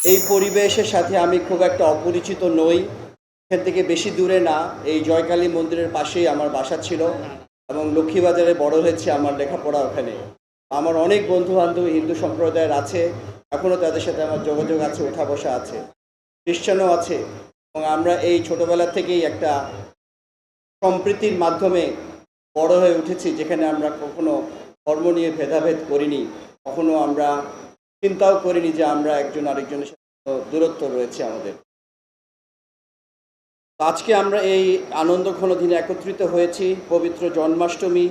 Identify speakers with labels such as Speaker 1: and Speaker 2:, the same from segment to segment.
Speaker 1: এই পরিবেশের সাথে আমি খুব একটা অপরিচিত নই। এখান থেকে বেশি দূরে না, এই জয়কালী মন্দিরের পাশেই আমার বাসা ছিল এবং লক্ষ্মীবাজারে বড় হয়েছে, আমার লেখাপড়া ওখানে। আমার অনেক বন্ধু-বান্ধব হিন্দু সম্প্রদায়ের আছে, এখনও তাদের সাথে আমার যোগাযোগ আছে, ওঠা বসা আছে, খ্রিস্টানও আছে এবং আমরা এই ছোটোবেলা থেকেই একটা সম্প্রীতির মাধ্যমে বড় হয়ে উঠেছি, যেখানে আমরা কখনো ধর্ম নিয়ে ভেদাভেদ করিনি, কখনো আমরা চিন্তাও করিনি যে আমরা একজন আরেকজনের সাথে দূরত্ব রয়েছে আমাদের। আজকে আমরা এই আনন্দঘন দিনে একত্রিত হয়েছি পবিত্র জন্মাষ্টমী,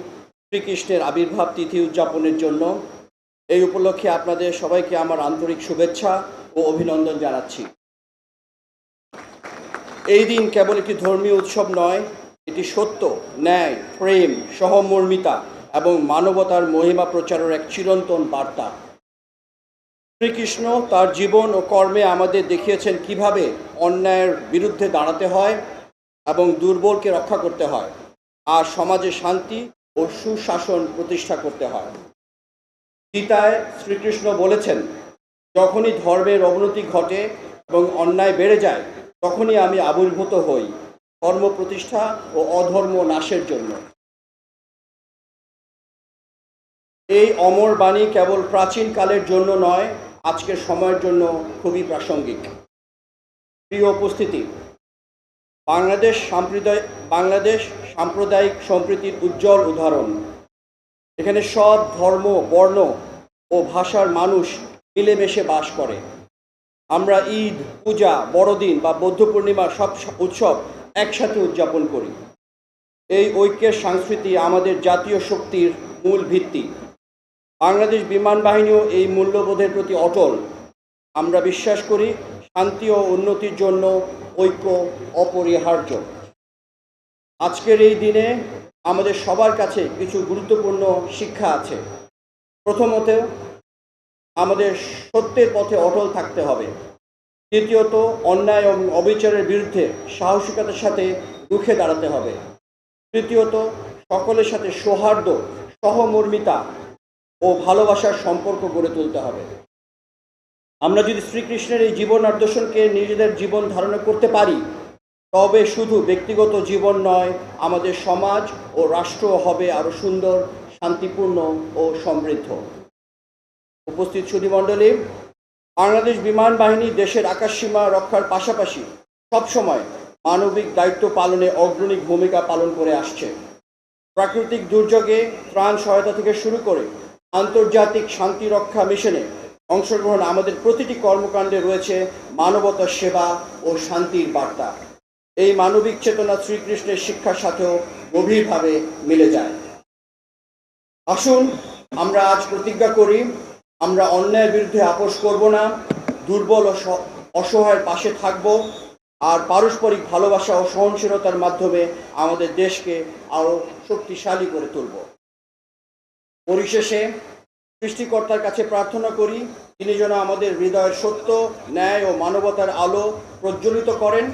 Speaker 1: শ্রীকৃষ্ণের আবির্ভাব তিথি উদযাপনের জন্য। এই উপলক্ষে আপনাদের সবাইকে আমার আন্তরিক শুভেচ্ছা ও অভিনন্দন জানাচ্ছি। এই দিন কেবল একটি ধর্মীয় উৎসব নয়, এটি সত্য, ন্যায়, প্রেম, সহমর্মিতা এবং মানবতার মহিমা প্রচারের এক চিরন্তন বার্তা। শ্রীকৃষ্ণ তার জীবন ও কর্মে আমাদের দেখিয়েছেন কিভাবে অন্যায়ের বিরুদ্ধে দাঁড়াতে হয় এবং দুর্বলকে রক্ষা করতে হয়, আর সমাজে শান্তি ও সুশাসন প্রতিষ্ঠা করতে হয়। গীতায় শ্রীকৃষ্ণ বলেছেন, যখনই ধর্মের অবনতি ঘটে এবং অন্যায় বেড়ে যায়, তখনই আমি আবির্ভূত হই ধর্ম প্রতিষ্ঠা ও অধর্ম নাশের জন্য। এই অমর বাণী কেবল প্রাচীন কালের জন্য নয়, আজকের সময়ের জন্য খুবই প্রাসঙ্গিক। প্রিয় উপস্থিতি, বাংলাদেশ সাম্প্রদায়িক সম্প্রীতির উজ্জ্বল উদাহরণ। এখানে সব ধর্ম, বর্ণ ও ভাষার মানুষ মিলেমিশে বাস করে। আমরা ঈদ, পূজা, বড়দিন বা বৌদ্ধ পূর্ণিমা সব উৎসব একসাথে উদযাপন করি। এই ঐক্যের সংস্কৃতি আমাদের জাতীয় শক্তির মূল ভিত্তি। বাংলাদেশ বিমান বাহিনীও এই মূল্যবোধের প্রতি অটল। আমরা বিশ্বাস করি, শান্তি ও উন্নতির জন্য ঐক্য অপরিহার্য। আজকের এই দিনে আমাদের সবার কাছে কিছু গুরুত্বপূর্ণ শিক্ষা আছে। প্রথমত, আমাদের সত্যের পথে অটল থাকতে হবে। দ্বিতীয়ত, অন্যায় এবং অবিচারের বিরুদ্ধে সাহসিকতার সাথে রুখে দাঁড়াতে হবে। তৃতীয়ত, সকলের সাথে সৌহার্দ্য, সহমর্মিতা ও ভালোবাসার সম্পর্ক গড়ে তুলতে হবে। আমরা যদি শ্রীকৃষ্ণের এই জীবন আদর্শকে নিজেদের জীবন ধারণা করতে পারি, তবে শুধু ব্যক্তিগত জীবন নয়, আমাদের সমাজ ও রাষ্ট্র হবে আরও সুন্দর, শান্তিপূর্ণ ও সমৃদ্ধ। উপস্থিত সুধীমণ্ডলী, বাংলাদেশ বিমান বাহিনী দেশের আকাশসীমা রক্ষার পাশাপাশি সবসময় মানবিক দায়িত্ব পালনে অগ্রণী ভূমিকা পালন করে আসছে। প্রাকৃতিক দুর্যোগে ত্রাণ সহায়তা থেকে শুরু করে আন্তর্জাতিক শান্তি রক্ষা মিশনে অংশগ্রহণ, আমাদের প্রতিটি কর্মকাণ্ডে রয়েছে মানবতার সেবা ও শান্তির বার্তা। এই মানবিক চেতনা শ্রীকৃষ্ণের শিক্ষার সাথেও গভীরভাবে মিলে যায়। আসুন আমরা আজ প্রতিজ্ঞা করি, আমরা অন্যায়ের বিরুদ্ধে আপোস করব না, দুর্বল ও অসহায়ের পাশে থাকব, আর পারস্পরিক ভালোবাসা ও সহনশীলতার মাধ্যমে আমাদের দেশকে আরও শক্তিশালী করে তুলব। পরিশেষে সৃষ্টিকর্তার কাছে প্রার্থনা করি, তিনি যেন আমাদের হৃদয়ের সত্য, ন্যায় ও মানবতার আলো প্রজ্বলিত করেন,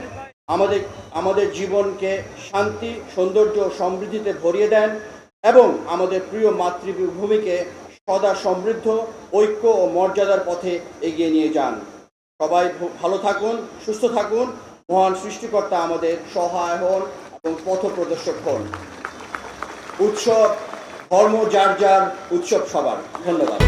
Speaker 1: আমাদের জীবনকে শান্তি, সৌন্দর্য ও সমৃদ্ধিতে ভরিয়ে দেন এবং আমাদের প্রিয় মাতৃভূমিকে সদা সমৃদ্ধ, ঐক্য ও মর্যাদার পথে এগিয়ে নিয়ে যান। সবাই ভালো থাকুন, সুস্থ থাকুন। মহান সৃষ্টিকর্তা আমাদের সহায় হন এবং পথ প্রদর্শক হন। উৎসব ধর্ম যার যার, উৎসব সবার। ধন্যবাদ।